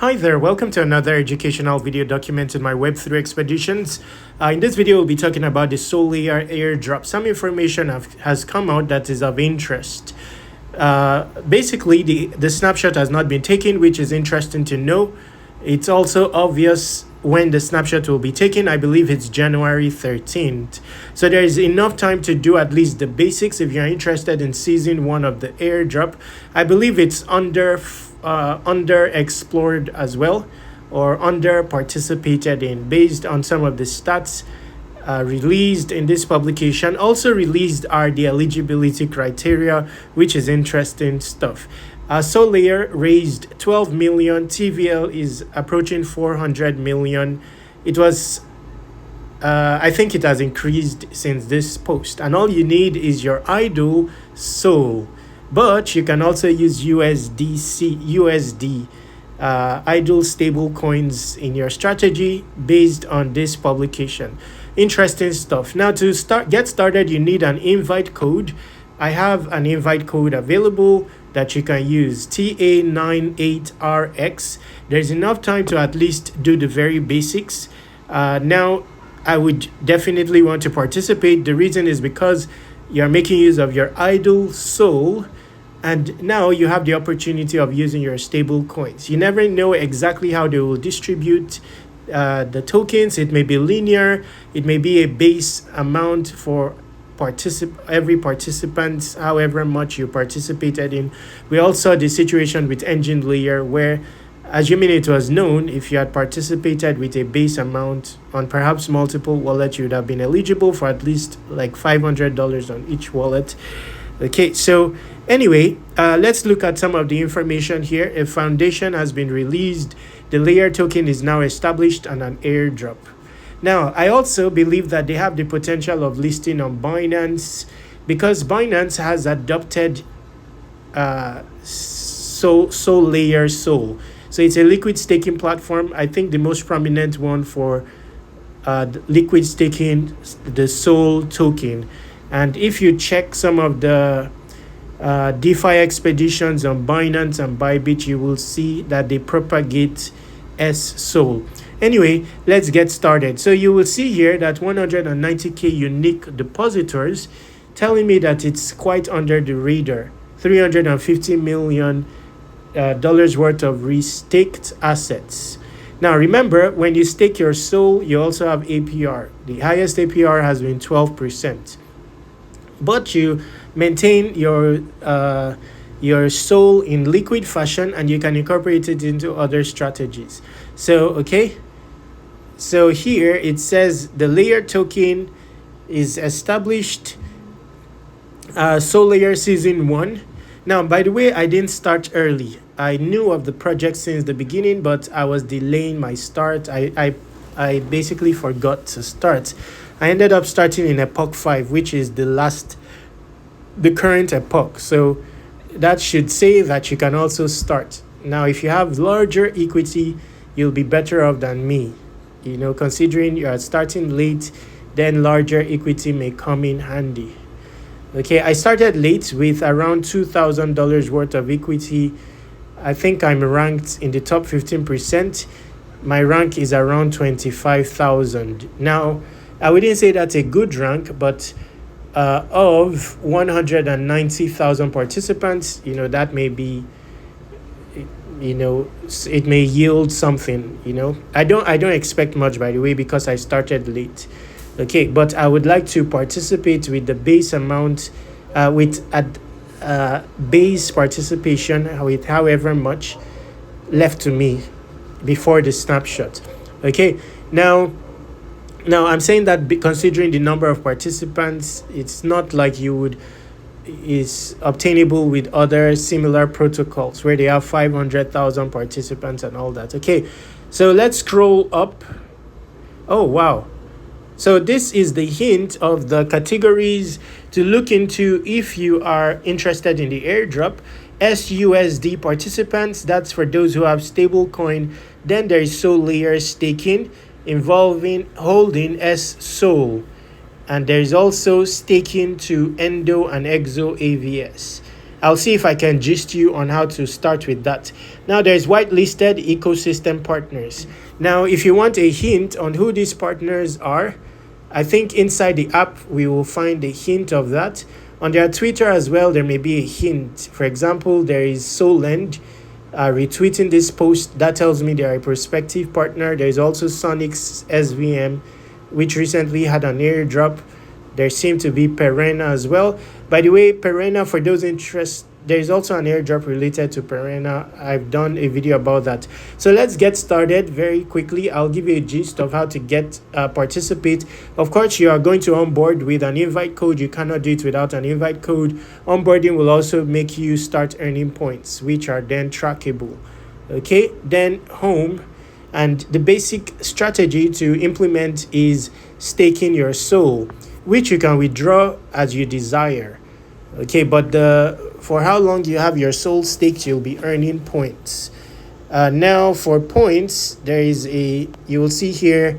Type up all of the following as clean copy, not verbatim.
Hi there, welcome to another educational video documenting my Web3 expeditions. In this video, we'll be talking about the Solayer Airdrop. Some information has come out that is of interest. Basically, the snapshot has not been taken, which is interesting to know. It's also obvious when the snapshot will be taken. I believe it's January 13th. So there is enough time to do at least the basics if you're interested in season 1 of the airdrop. I believe it's underexplored as well, or under participated in, based on some of the stats released in this publication. Also released are the eligibility criteria, which is interesting stuff. Solayer raised 12 million. TVL is approaching 400 million. It was I think it has increased since this post, and all you need is your idle Sol. But you can also use USD idle stable coins in your strategy based on this publication. Interesting stuff. Now, to get started, you need an invite code. I have an invite code available that you can use, TA98RX. There's enough time to at least do the very basics. Now, I would definitely want to participate. The reason is because you're making use of your idle Sol, and now you have the opportunity of using your stable coins. You never know exactly how they will distribute the tokens. It may be linear, it may be a base amount for every participant, however much you participated in. We all saw the situation with Engine Layer, where, assuming it was known, if you had participated with a base amount on perhaps multiple wallets, you would have been eligible for at least like $500 on each wallet. Okay, so anyway, let's look at some of the information here. A foundation has been released. The layer token is now established on an airdrop. Now, I also believe that they have the potential of listing on Binance, because Binance has adopted Solayer Sol. So it's a liquid staking platform. I think the most prominent one for liquid staking, the Sol token. And if you check some of the DeFi expeditions on Binance and Bybit, you will see that they propagate Sol. Anyway, let's get started. So you will see here that 190k unique depositors, telling me that it's quite under the radar. $350 million worth of restaked assets. Now remember, when you stake your Sol, you also have APR. The highest APR has been 12%. But you maintain your Sol in liquid fashion, and you can incorporate it into other strategies. So okay, so here it says the layer token is established, Solayer season 1. Now, by the way, I didn't start early. I knew of the project since the beginning, but I was delaying my start. I basically forgot to start. I ended up starting in Epoch 5, which is the current epoch. So that should say that you can also start. Now, if you have larger equity, you'll be better off than me. You know, considering you are starting late, then larger equity may come in handy. Okay, I started late with around $2,000 worth of equity. I think I'm ranked in the top 15%. My rank is around 25,000. Now, I wouldn't say that's a good rank, but of 190,000 participants, you know, that may be, you know, it may yield something. You know, I don't expect much, by the way, because I started late. Okay, but I would like to participate with the base amount, base participation with however much left to me before the snapshot. Okay, now I'm saying that considering the number of participants, it's not like is obtainable with other similar protocols where they have 500,000 participants and all that. Okay, so let's scroll up. Oh wow, so this is the hint of the categories to look into if you are interested in the airdrop. SUSD participants, that's for those who have stable coin. Then there is Solayer staking, involving holding Sol, and there is also staking to Endo and Exo AVS. I'll see if I can gist you on how to start with that. Now, there's whitelisted ecosystem partners. Now, if you want a hint on who these partners are, I think inside the app we will find a hint of that. On their Twitter as well, there may be a hint. For example, there is Solend retweeting this post. That tells me they are a prospective partner. There is also Sonic's SVM, which recently had an airdrop. There seem to be Perena as well. By the way, Perena, for those interested, there is also an airdrop related to Perena. I've done a video about that. So let's get started very quickly. I'll give you a gist of how to get participate. Of course, you are going to onboard with an invite code. You cannot do it without an invite code. Onboarding will also make you start earning points, which are then trackable. Okay, then home. And the basic strategy to implement is staking your soul, which you can withdraw as you desire. Okay, but for how long you have your soul staked, you'll be earning points. Now for points, there is you will see here,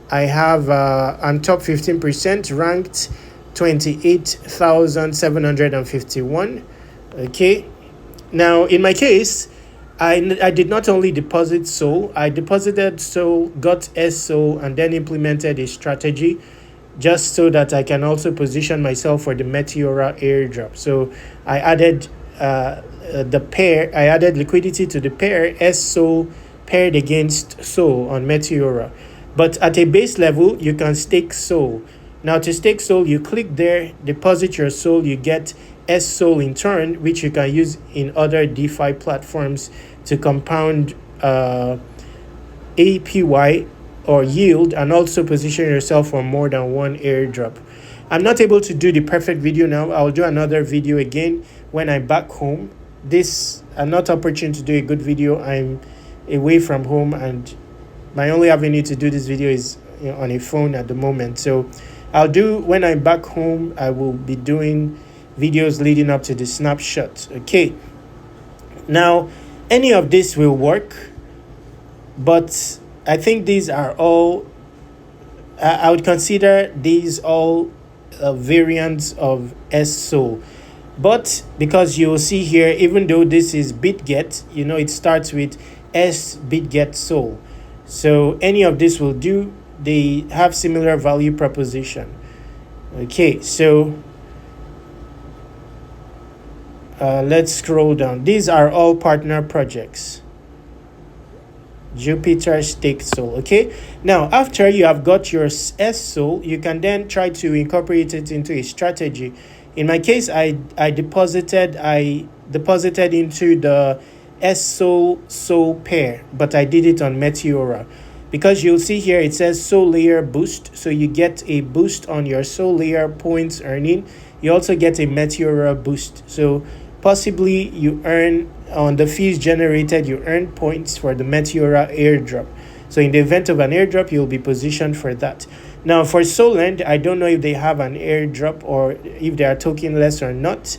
I have on top 15% ranked 28,751. Okay, now in my case, I did not only deposit soul, I deposited soul, got S soul, and then implemented a strategy just so that I can also position myself for the Meteora airdrop. So I added the pair, I added liquidity to the pair S Sol paired against Sol on Meteora. But at a base level, you can stake Sol. Now to stake Sol, you click there, deposit your Sol, you get S Sol in turn, which you can use in other DeFi platforms to compound APY or yield, and also position yourself for more than one airdrop. I'm not able to do the perfect video now. I'll do another video again when I'm back home. I'm not opportune to do a good video. I'm away from home, and my only avenue to do this video is on a phone at the moment. So I'll do, when I'm back home, I will be doing videos leading up to the snapshot. Okay, now any of this will work, but I think these are all, I would consider these all variants of S-Sol. But because you will see here, even though this is BitGet, it starts with S BitGet Sol. So any of this will do. They have similar value proposition. Okay, so let's scroll down. These are all partner projects. Jupiter Stake Sol. Okay, now after you have got your S Sol, you can then try to incorporate it into a strategy. In my case, I deposited into the S Sol pair, but I did it on Meteora, because you'll see here it says Solayer boost, so you get a boost on your Solayer points earning. You also get a Meteora boost, so possibly you earn on the fees generated, you earn points for the Meteora airdrop. So in the event of an airdrop, you'll be positioned for that. Now for Solend, I don't know if they have an airdrop or if they are tokenless or not,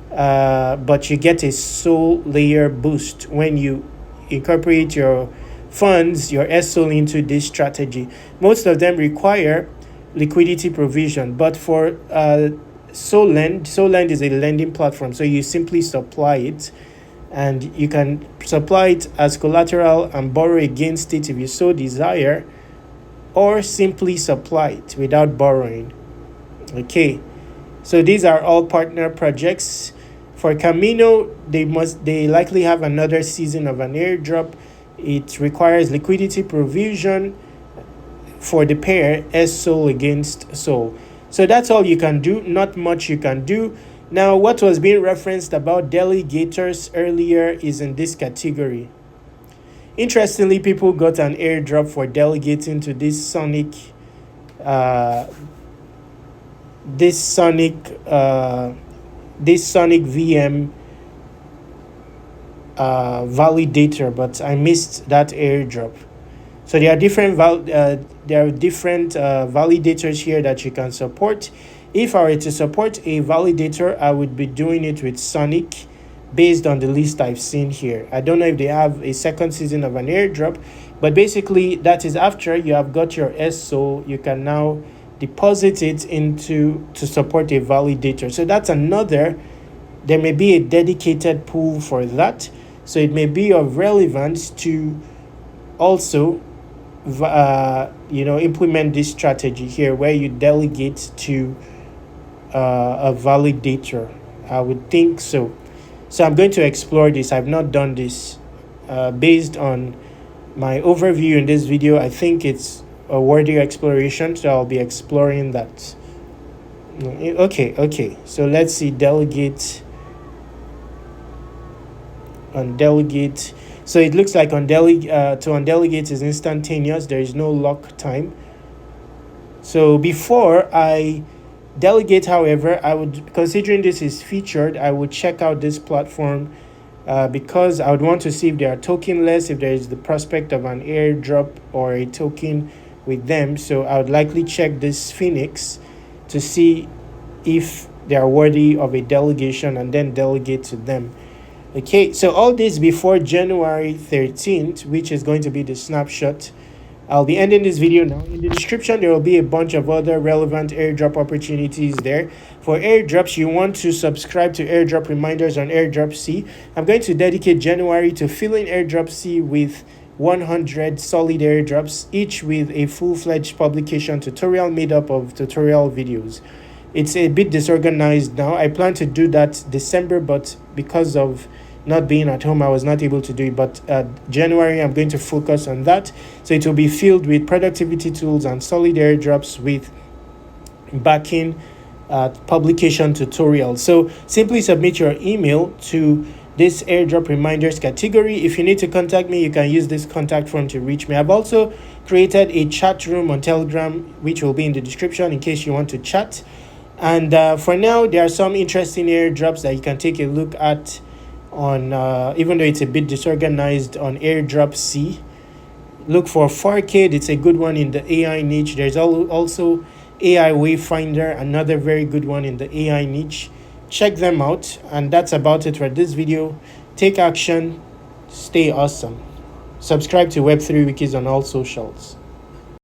but you get a Solayer boost when you incorporate your funds, your S-Sol, into this strategy. Most of them require liquidity provision, but for Solend is a lending platform, so you simply supply it, and you can supply it as collateral and borrow against it if you so desire, or simply supply it without borrowing. Okay, so these are all partner projects. For Camino, they likely have another season of an airdrop. It requires liquidity provision for the pair S-Sol against Sol. So that's all you can do. Not much you can do. Now, what was being referenced about delegators earlier is in this category. Interestingly, people got an airdrop for delegating to this Sonic VM validator, but I missed that airdrop. So there are different validators here that you can support. If I were to support a validator, I would be doing it with Sonic based on the list I've seen here. I don't know if they have a second season of an airdrop, but basically that is after you have got your S-Sol, you can now deposit it to support a validator. So that's another there may be a dedicated pool for that. So it may be of relevance to also implement this strategy here where you delegate to a validator. I would think so. So I'm going to explore this. I've not done this. Based on my overview in this video, I think it's a worthy exploration, so I'll be exploring that. Okay, so let's see, delegate on delegate. So it looks like to undelegate is instantaneous. There is no lock time. So before I delegate, however, I would, considering this is featured, I would check out this platform because I would want to see if they are tokenless, if there is the prospect of an airdrop or a token with them. So I would likely check this Phoenix to see if they are worthy of a delegation and then delegate to them. Okay, so all this before January 13th, which is going to be the snapshot. I'll be ending this video now. In the description, there will be a bunch of other relevant airdrop opportunities there. For airdrops, you want to subscribe to airdrop reminders on Airdrop C. I'm going to dedicate January to filling Airdrop C with 100 solid airdrops, each with a full-fledged publication tutorial made up of tutorial videos. It's a bit disorganized now. I plan to do that December, but because of not being at home, I was not able to do it. But January, I'm going to focus on that. So it will be filled with productivity tools and solid airdrops with backing publication tutorials. So simply submit your email to this airdrop reminders category. If you need to contact me, you can use this contact form to reach me. I've also created a chat room on Telegram, which will be in the description in case you want to chat. And for now, there are some interesting airdrops that you can take a look at on, even though it's a bit disorganized, on Airdrop C. Look for Farcade. It's a good one in the AI niche. There's also AI Wayfinder, another very good one in the AI niche. Check them out. And that's about it for this video. Take action. Stay awesome. Subscribe to Web3 Wikis on all socials.